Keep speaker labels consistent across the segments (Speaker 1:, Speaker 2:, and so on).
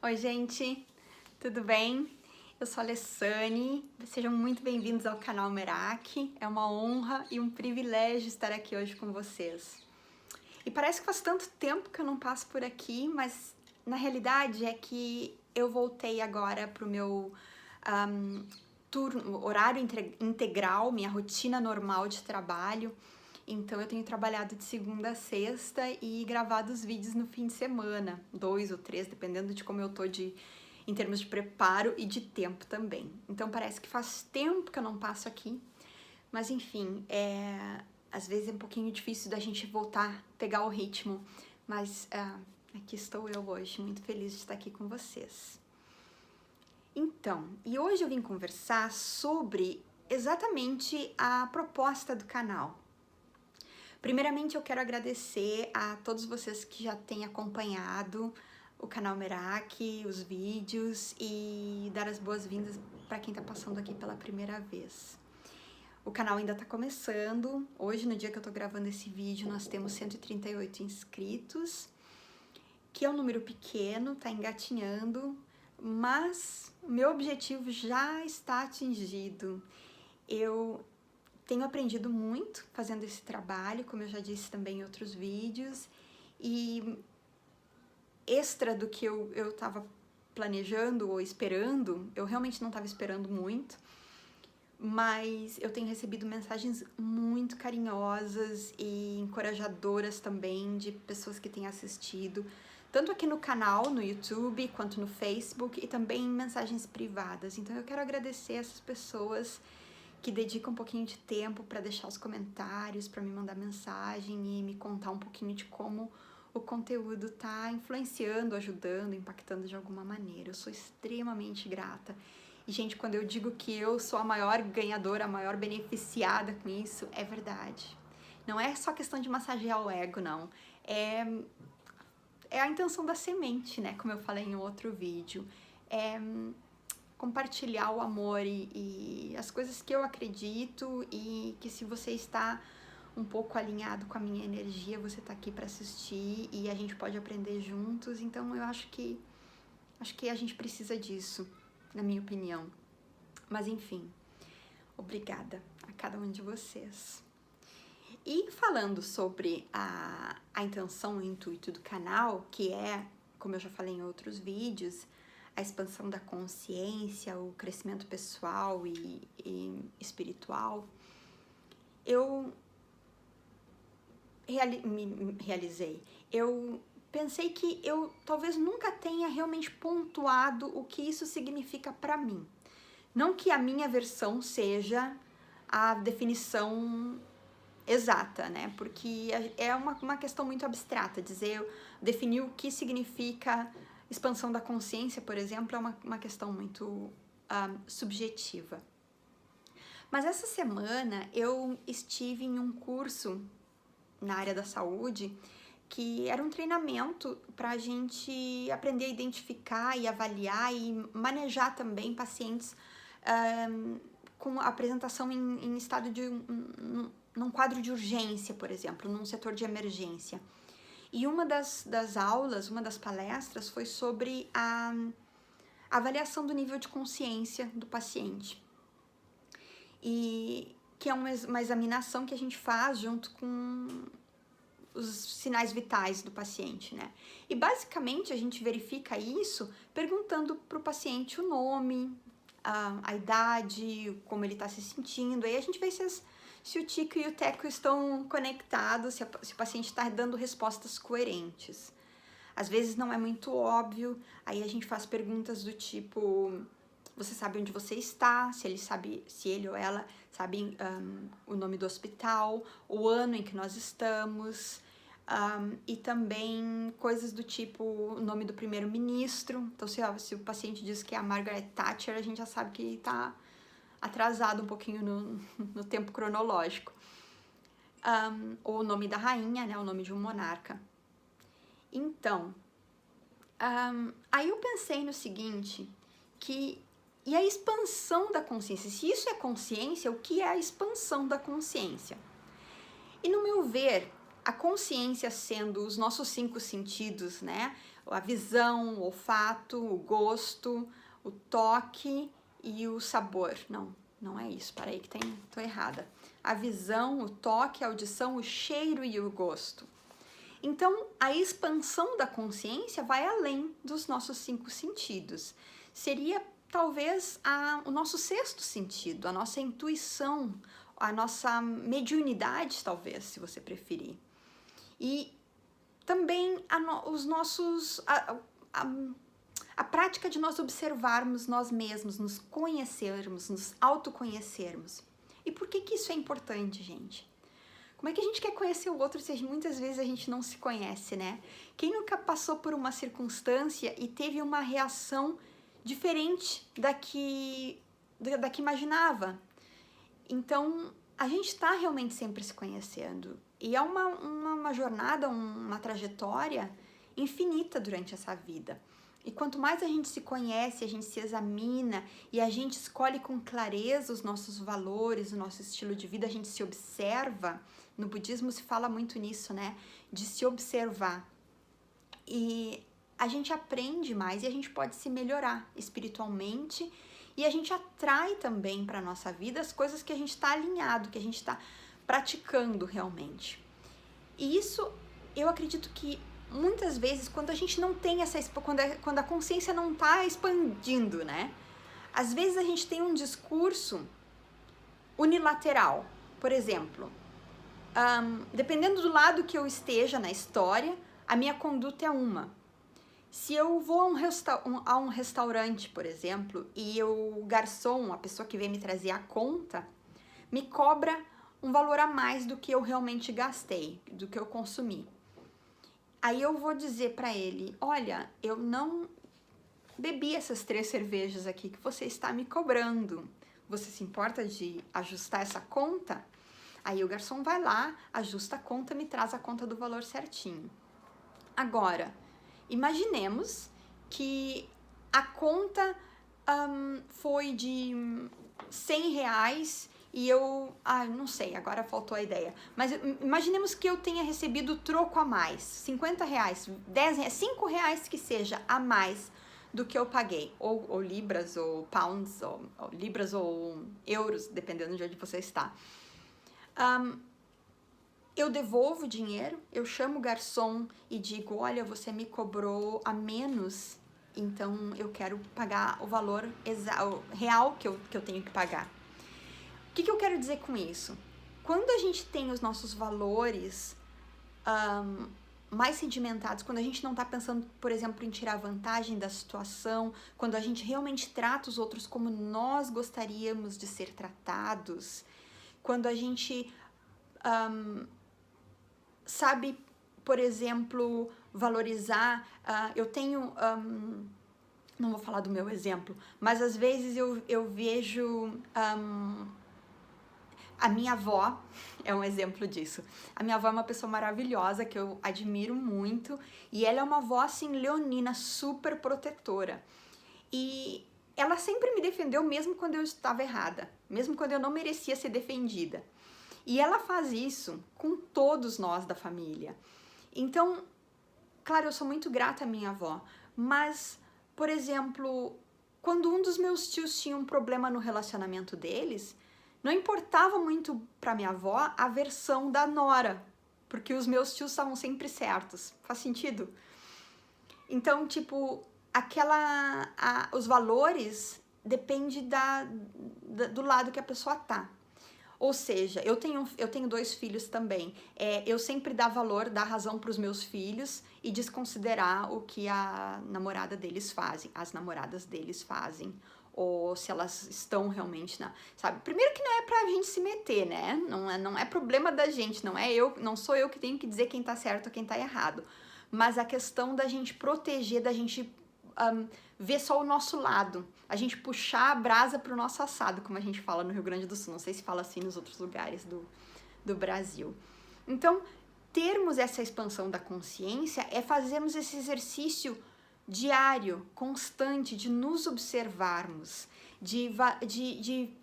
Speaker 1: Oi, gente, tudo bem? Eu sou a Alessane, sejam muito bem-vindos ao canal Merak. É uma honra e um privilégio estar aqui hoje com vocês. E parece que faz tanto tempo que eu não passo por aqui, mas na realidade é que eu voltei agora para o meu horário integral, minha rotina normal de trabalho. Então eu tenho trabalhado de segunda a sexta e gravado os vídeos no fim de semana, 2 ou 3, dependendo de como eu tô em termos de preparo e de tempo também. Então parece que faz tempo que eu não passo aqui, mas enfim, às vezes é um pouquinho difícil da gente voltar, pegar o ritmo, mas aqui estou eu hoje, muito feliz de estar aqui com vocês. Então, e hoje eu vim conversar sobre exatamente a proposta do canal. Primeiramente, eu quero agradecer a todos vocês que já têm acompanhado o canal Merak, os vídeos e dar as boas-vindas para quem está passando aqui pela primeira vez. O canal ainda está começando. Hoje, no dia que eu estou gravando esse vídeo, nós temos 138 inscritos, que é um número pequeno, está engatinhando, mas o meu objetivo já está atingido. Eu tenho aprendido muito fazendo esse trabalho, como eu já disse também em outros vídeos, e extra do que eu estava planejando ou esperando, eu realmente não estava esperando muito, mas eu tenho recebido mensagens muito carinhosas e encorajadoras também de pessoas que têm assistido, tanto aqui no canal, no YouTube, quanto no Facebook, e também mensagens privadas. Então eu quero agradecer essas pessoas que dedica um pouquinho de tempo para deixar os comentários, para me mandar mensagem e me contar um pouquinho de como o conteúdo tá influenciando, ajudando, impactando de alguma maneira. Eu sou extremamente grata. E, gente, quando eu digo que eu sou a maior ganhadora, a maior beneficiada com isso, é verdade. Não é só questão de massagear o ego, não. É a intenção da semente, né? Como eu falei em outro vídeo. Compartilhar o amor e as coisas que eu acredito, e que se você está um pouco alinhado com a minha energia, você está aqui para assistir e a gente pode aprender juntos. Então eu acho que a gente precisa disso, na minha opinião. Mas enfim, obrigada a cada um de vocês. E falando sobre a intenção, o intuito do canal, que é, como eu já falei em outros vídeos, a expansão da consciência, o crescimento pessoal e espiritual, eu realizei. Eu pensei que eu talvez nunca tenha realmente pontuado o que isso significa para mim. Não que a minha versão seja a definição exata, né? Porque é uma questão muito abstrata. Definir o que significa expansão da consciência, por exemplo, é uma questão muito subjetiva. Mas essa semana eu estive em um curso na área da saúde que era um treinamento para a gente aprender a identificar e avaliar e manejar também pacientes com apresentação em estado de num quadro de urgência, por exemplo, num setor de emergência. E uma das aulas, uma das palestras foi sobre a avaliação do nível de consciência do paciente. E que é uma examinação que a gente faz junto com os sinais vitais do paciente, né? E basicamente a gente verifica isso perguntando para o paciente o nome, a idade, como ele está se sentindo. Aí a gente vê se o tico e o teco estão conectados, se o paciente está dando respostas coerentes. Às vezes não é muito óbvio, aí a gente faz perguntas do tipo: você sabe onde você está? Se ele ou ela sabe o nome do hospital, o ano em que nós estamos, e também coisas do tipo o nome do primeiro-ministro. Então, se o paciente diz que é a Margaret Thatcher, a gente já sabe que está atrasado um pouquinho no tempo cronológico. Ou o nome da rainha, né, o nome de um monarca. Então, aí eu pensei no seguinte, e a expansão da consciência? Se isso é consciência, o que é a expansão da consciência? E no meu ver, a consciência sendo os nossos 5 sentidos, né, a visão, o olfato, o gosto, o toque e o sabor. Não é isso, peraí que tô errada. A visão, o toque, a audição, o cheiro e o gosto. Então, a expansão da consciência vai além dos nossos 5 sentidos. Seria talvez o nosso 6º sentido, a nossa intuição, a nossa mediunidade, talvez, se você preferir. E também a prática de nós observarmos nós mesmos, nos conhecermos, nos autoconhecermos. E por que isso é importante, gente? Como é que a gente quer conhecer o outro se muitas vezes a gente não se conhece, né? Quem nunca passou por uma circunstância e teve uma reação diferente da que imaginava? Então, a gente está realmente sempre se conhecendo. E é uma jornada, uma trajetória infinita durante essa vida. E quanto mais a gente se conhece, a gente se examina e a gente escolhe com clareza os nossos valores, o nosso estilo de vida, a gente se observa. No budismo se fala muito nisso, né? De se observar. E a gente aprende mais e a gente pode se melhorar espiritualmente e a gente atrai também para a nossa vida as coisas que a gente está alinhado, que a gente está praticando realmente. E isso, eu acredito que muitas vezes, quando a gente não tem quando a consciência não está expandindo, né? Às vezes a gente tem um discurso unilateral. Por exemplo, dependendo do lado que eu esteja na história, a minha conduta é uma. Se eu vou a um restaurante, por exemplo, e o garçom, a pessoa que vem me trazer a conta, me cobra um valor a mais do que eu realmente gastei, do que eu consumi. Aí eu vou dizer para ele, olha, eu não bebi essas 3 cervejas aqui que você está me cobrando. Você se importa de ajustar essa conta? Aí o garçom vai lá, ajusta a conta, me traz a conta do valor certinho. Agora, imaginemos que a conta foi de R$100 e eu... não sei, agora faltou a ideia. Mas imaginemos que eu tenha recebido troco a mais, R$50, R$10, R$5 que seja a mais do que eu paguei. Ou libras, ou pounds, ou libras ou euros, dependendo de onde você está. Eu devolvo o dinheiro, eu chamo o garçom e digo, olha, você me cobrou a menos, então eu quero pagar o valor real que eu tenho que pagar. O que eu quero dizer com isso? Quando a gente tem os nossos valores mais sedimentados, quando a gente não está pensando, por exemplo, em tirar vantagem da situação, quando a gente realmente trata os outros como nós gostaríamos de ser tratados, quando a gente sabe, por exemplo, valorizar, eu tenho, não vou falar do meu exemplo, mas às vezes eu vejo a minha avó, é um exemplo disso. A minha avó é uma pessoa maravilhosa, que eu admiro muito, e ela é uma avó, assim, leonina, super protetora. E ela sempre me defendeu, mesmo quando eu estava errada, mesmo quando eu não merecia ser defendida. E ela faz isso com todos nós da família. Então, claro, eu sou muito grata à minha avó, mas, por exemplo, quando um dos meus tios tinha um problema no relacionamento deles, não importava muito para minha avó a versão da nora, porque os meus tios estavam sempre certos. Faz sentido? Então, tipo, os valores dependem do lado que a pessoa tá. Ou seja, eu tenho 2 filhos também. Eu sempre dar razão para os meus filhos e desconsiderar o que a namorada deles fazem, as namoradas deles fazem, ou se elas estão realmente sabe? Primeiro que não é pra gente se meter, né? Não é problema da gente, não sou eu que tenho que dizer quem tá certo ou quem tá errado. Mas a questão da gente proteger, da gente ver só o nosso lado, a gente puxar a brasa pro nosso assado, como a gente fala no Rio Grande do Sul, não sei se fala assim nos outros lugares do Brasil. Então, termos essa expansão da consciência é fazermos esse exercício diário, constante, de nos observarmos, de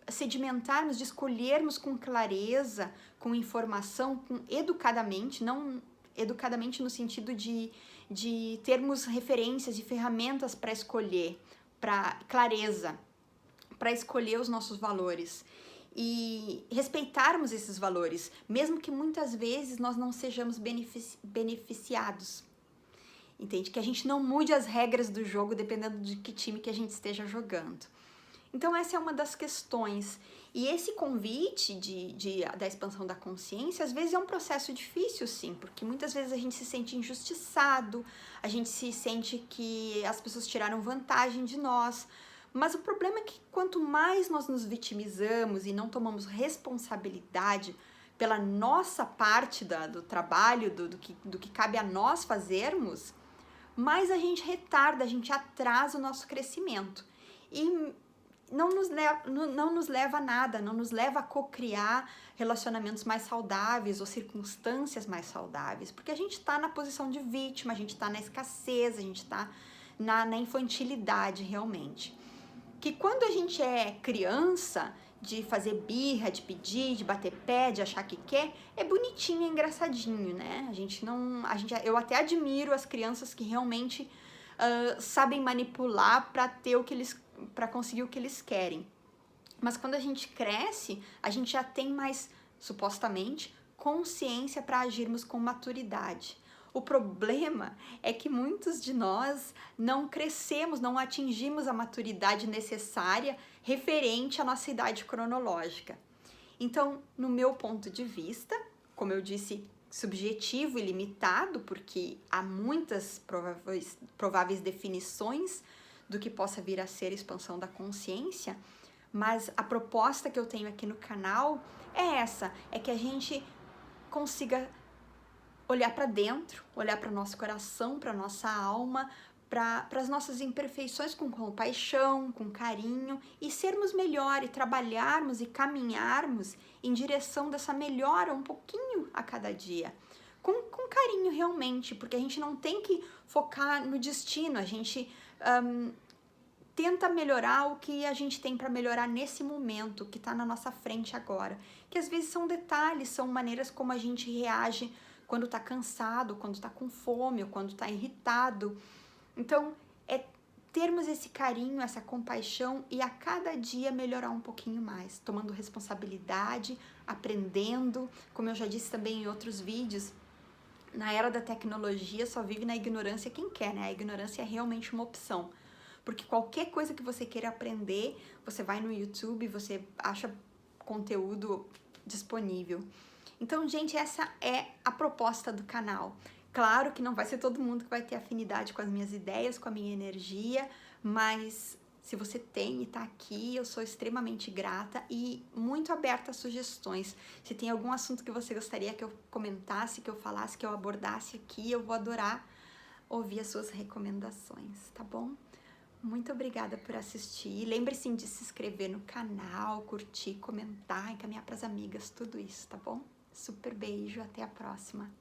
Speaker 1: sedimentarmos, de escolhermos com clareza, com informação, educadamente, não educadamente no sentido de de termos referências e ferramentas para escolher, para clareza, para escolher os nossos valores e respeitarmos esses valores, mesmo que muitas vezes nós não sejamos beneficiados. Entende? Que a gente não mude as regras do jogo dependendo de que time que a gente esteja jogando. Então essa é uma das questões. E esse convite da expansão da consciência, às vezes é um processo difícil, sim, porque muitas vezes a gente se sente injustiçado, a gente se sente que as pessoas tiraram vantagem de nós. Mas o problema é que quanto mais nós nos vitimizamos e não tomamos responsabilidade pela nossa parte do trabalho, do que cabe a nós fazermos, mais a gente retarda, a gente atrasa o nosso crescimento. E não nos leva a nada, não nos leva a cocriar relacionamentos mais saudáveis ou circunstâncias mais saudáveis, porque a gente está na posição de vítima, a gente está na escassez, a gente está na infantilidade realmente. Que quando a gente é criança, de fazer birra, de pedir, de bater pé, de achar que quer, é bonitinho, é engraçadinho, né? Eu até admiro as crianças que realmente sabem manipular para conseguir o que eles querem. Mas quando a gente cresce, a gente já tem mais, supostamente, consciência para agirmos com maturidade. O problema é que muitos de nós não crescemos, não atingimos a maturidade necessária referente à nossa idade cronológica. Então, no meu ponto de vista, como eu disse, subjetivo e limitado, porque há muitas prováveis definições do que possa vir a ser a expansão da consciência, mas a proposta que eu tenho aqui no canal é essa, é que a gente consiga olhar para dentro, olhar para o nosso coração, para a nossa alma, para as nossas imperfeições com compaixão, com carinho e sermos melhor e trabalharmos e caminharmos em direção dessa melhora um pouquinho a cada dia. Com carinho realmente, porque a gente não tem que focar no destino, a gente tenta melhorar o que a gente tem para melhorar nesse momento, que está na nossa frente agora. Que às vezes são detalhes, são maneiras como a gente reage quando está cansado, quando está com fome ou quando está irritado. Então, é termos esse carinho, essa compaixão e a cada dia melhorar um pouquinho mais, tomando responsabilidade, aprendendo, como eu já disse também em outros vídeos, na era da tecnologia só vive na ignorância quem quer, né? A ignorância é realmente uma opção. Porque qualquer coisa que você queira aprender, você vai no YouTube, você acha conteúdo disponível. Então, gente, essa é a proposta do canal. Claro que não vai ser todo mundo que vai ter afinidade com as minhas ideias, com a minha energia, mas se você tem e tá aqui, eu sou extremamente grata e muito aberta a sugestões. Se tem algum assunto que você gostaria que eu comentasse, que eu falasse, que eu abordasse aqui, eu vou adorar ouvir as suas recomendações, tá bom? Muito obrigada por assistir. Lembre-se de se inscrever no canal, curtir, comentar, encaminhar para as amigas, tudo isso, tá bom? Super beijo, até a próxima.